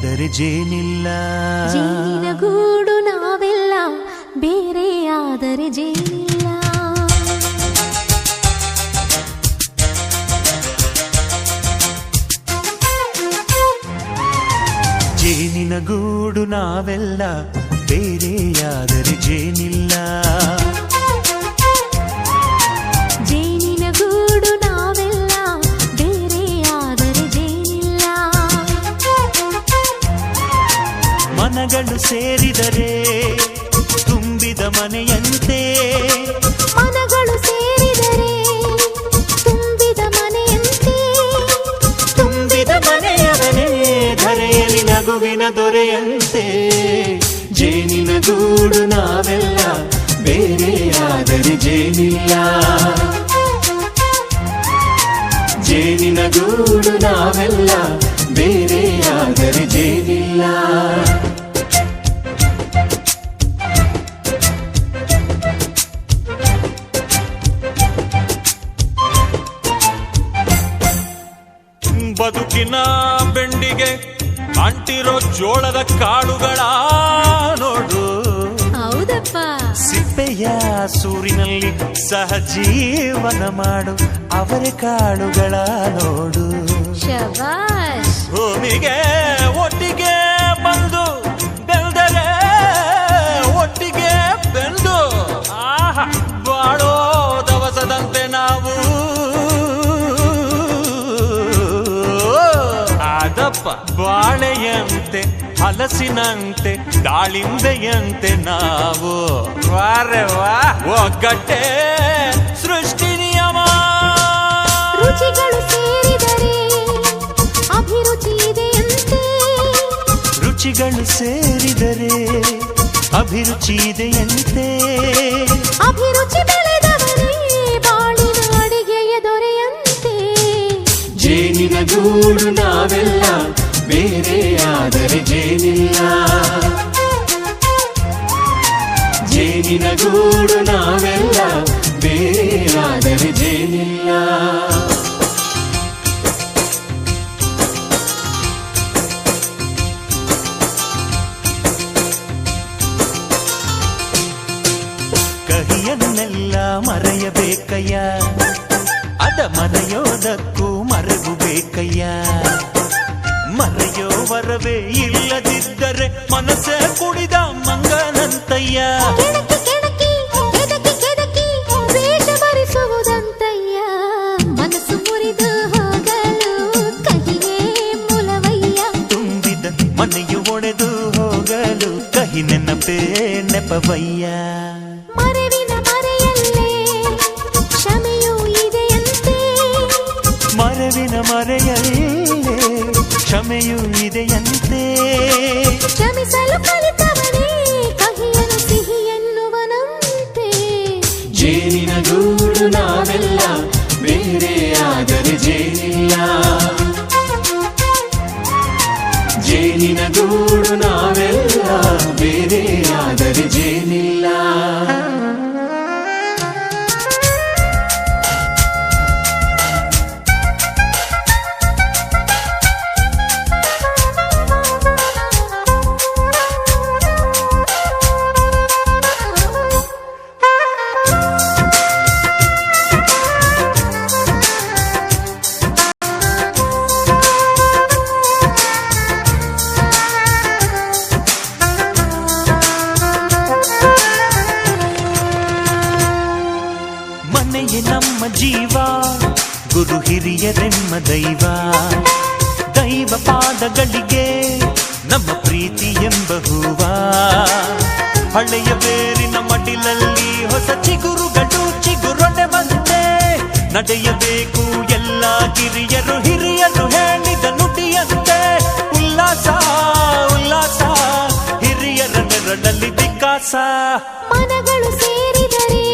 ಬೇರೆಯಾದರೆ ಜೇನಿಲ್ಲ. ಜೇನಿನ ಗೂಡು ನಾವೆಲ್ಲ, ಬೇರೆಯಾದರೆ ಜೇನಿಲ್ಲ. ಜೇನಿನ ಗೂಡು ನಾವೆಲ್ಲ, ಬೇರೆಯಾದರೆ ಜೇನಿಲ್ಲ. ಜೇನಿನ ಗೂಡು ನಾವೆಲ್ಲ, ಬೇರೆಯಾದರೆ ಜೇನಿಲ್ಲ. ಮನಗಳು ಸೇರಿದರೆ ತುಂಬಿದ ಮನೆಯಂತೆ. ಮನಗಳು ಸೇರಿದರೆ ತುಂಬಿದ ಮನೆಯಂತೆ. ತುಂಬಿದ ಮನೆಯವನೇ ಧರೆಯಲ್ಲಿ ನಗುವಿನ ದೊರೆಯಂತೆ. ಜೇನಿನ ಗೂಡು ನಾವೆಲ್ಲ, ಬೇರೆಯಾದರೆ ಜೇನಿಲ್ಲ. ಜೇನಿನ ಗೂಡು ನಾವೆಲ್ಲ, ಬೇರೆಯಾದರೆ ಜೇನಿಲ್ಲ. ಬದುಕಿನ ಬೆಂಡಿಗೆ ಅಂಟಿರೋ ಜೋಳದ ಕಾಳುಗಳ ನೋಡು. ಹೌದಪ್ಪ. ಸಿಪ್ಪೆಯ ಸೂರಿನಲ್ಲಿ ಸಹಜೀವನ ಮಾಡು ಅವರೆ ಕಾಳುಗಳ ನೋಡು. ಶಬಾಷ್. ಭೂಮಿಗೆ ಒಟ್ಟಿಗೆ ಬಂದು ಬೆಳೆದರೆ ಒಟ್ಟಿಗೆ ಬೆಂದು ಬಾಳೋ ದವಸದಂತೆ ನಾವು. ಅದಪ್ಪ ಬಾಳೆಯಂತೆ ಹಲಸಿನಂತೆ ದಾಳಿಂಬೆಯಂತೆ ನಾವು. ವಾರೆ ವಾ ಒಗ್ಗಟ್ಟೆ ಸೃಷ್ಟಿ ನಿಯಮ. ರುಚಿಗಳು ಸೇರಿದರೆ ಅಭಿರುಚಿ ಇದೆಯಂತೆ. ರುಚಿಗಳು ಸೇರಿದರೆ ಅಭಿರುಚಿ ಇದೆಯಂತೆ. ಅಭಿರುಚಿ ಬೆಳೆದವರೇ ಬಾಳಿನ ಅಡಿಗೆಯ ದೊರೆಯಂತೆ. ಜೇನಿನ ಗೂಡು ನಾವೆಲ್ಲ, ಬೇರೆಯಾದರೆ ಜೇನಿಲ್ಲ. ಜೇನಿನ ಗೂಡು ನಾವೆಲ್ಲ, ಬೇರೆಯಾದರೆ ಜೇನಿಲ್ಲ. ಕಹಿಯನ್ನೆಲ್ಲ ಮರೆಯಬೇಕಯ್ಯ, ಅದ ಮರೆಯೋದಕ್ಕೂ ಮರೆವು ಬೇಕಯ್ಯ. ಮರೆಯೋ ವರವೇ ಇಲ್ಲದಿದ್ದರೆ ಮನಸ್ಸೇ ಕುಡಿದ ಮಂಗನಂತಯ್ಯ. ಕೆಣಕಿ ಕೆಣಕಿ ಕೆದಕಿ ಕೆದಕಿ ವೇಷ ಭರಿಸುವುದಂತಯ್ಯ. ಮನಸ್ಸು ಮುರಿದು ಹೋಗಲು ಕಹಿಯೇ ಮೂಲವಯ್ಯ. ತುಂಬಿದ ಮನೆಯು ಒಡೆದು ಹೋಗಲು ಕಹಿ ನೆನಪೇ ನೆಪವಯ್ಯ. ಮರೆವಿನ ಮರೆಯಲ್ಲೇ ಕ್ಷಮೆಯೂ ಇದೆಯಂತೆ. ಮರೆವಿನ ಮರೆಯಲ್ಲೇ ಕ್ಷಮೆಯೂ ಇದೆಯಂತೆ. ಕ್ಷಮಿಸಲು ಕಲಿತವನೇ ಕಹಿಯನು ಸಿಹಿ ಎನ್ನುವನಂತೆ. ಜೇನಿನ ಗೂಡು ನಾವೆಲ್ಲ, ಬೇರೆಯಾದರೆ ಜೇನಿಲ್ಲ. ಜೇನಿನ ಗೂಡು ನಾವೆಲ್ಲ, ಬೇರೆಯಾದರೆ ಜೇನಿಲ್ಲ. ಮನೆಯೇ ನಮ್ಮ ಜೀವ, ಗುರು ಹಿರಿಯರೆಮ್ಮ ದೈವ. ದೈವ ಪಾದಗಳಿಗೆ ನಮ್ಮ ಪ್ರೀತಿ ಎಂಬ ಹೂವ. ಹಳೆಯ ಬೇರಿನ ಮಡಿಲಲ್ಲಿ ಹೊಸ ಚಿಗುರುಗಳು ಚಿಗುರೊಡೆ ಬಂದೆ. ನಡೆಯಬೇಕು ಎಲ್ಲ ಕಿರಿಯರು ಹಿರಿಯರು ಹೇಳಿದ ನುಡಿಯಂತೆ. ಉಲ್ಲಾಸ ಉಲ್ಲಾಸ ಹಿರಿಯರ ನೆರಳಲ್ಲಿ ವಿಕಾಸ. ಮನಗಳು ಸೇರಿದರೆ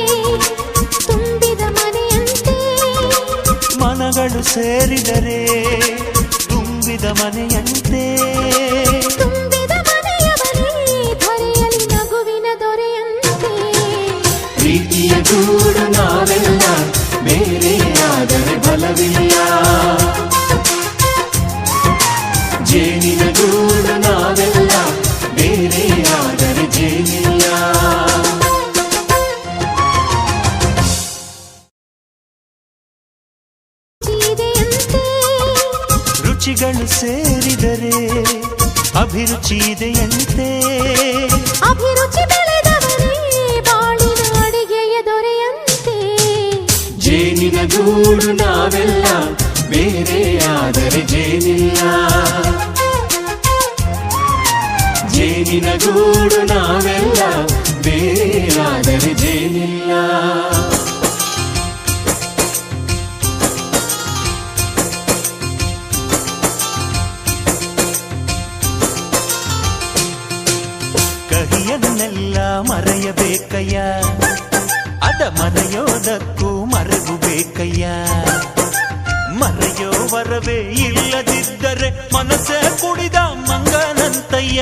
ತುಂಬಿದ ಮನೆಯಂತೆ. ಮನಗಳು ಸೇರಿದರೆ ತುಂಬಿದ ಮನೆಯಂತೆ. ತುಂಬಿದ ಮನೆಯವರೇ ಧರೆಯಲ್ಲಿ ನಗುವಿನ ದೊರೆಯಂತೆ. ಪ್ರೀತಿಯ ಗೂಡು ನಾವೆಲ್ಲ, ಬೇರೆಯಾದರೆ ಬಲವಿಲ್ಲ. ಜೇನಿನ ಗೂಡು ನಾವೆಲ್ಲ ಬೇರೆ ಆದರೆ ಜೇನಿಲ್ಲ. ಇದೆಯಂತೆ ರುಚಿಗಳು ಸೇರಿದರೆ ಅಭಿರುಚಿ ಇದೆಯಂತೆ. ಅಭಿರುಚಿ ಬೆಳೆದವರೇ ಬಾಳಿನ ಅಡಿಗೆಯ ದೊರೆಯಂತೆ. ಜೇನಿನ ಗೂಡು ನಾವೆಲ್ಲ ಬೇರೆ ಆದರೆ ಜೇನಿಲ್ಲ. ಜೇನಿನ ಗೂಡು ನಾವೆಲ್ಲ ಬೇರೆ ಆದರೆ ಜೇನಿಲ್ಲ. ಕಹಿಯನ್ನೆಲ್ಲ ಮರೆಯಬೇಕಯ್ಯ, ಅದ ಮರೆಯೋದಕ್ಕೂ ಮರೆವು ಬೇಕಯ್ಯ. ಮರೆಯೋ ವರವೇ ಇಲ್ಲದಿದ್ದರೆ ಮನಸ್ಸೇ ಕುಡಿದ ಮಂಗನಂತಯ್ಯ.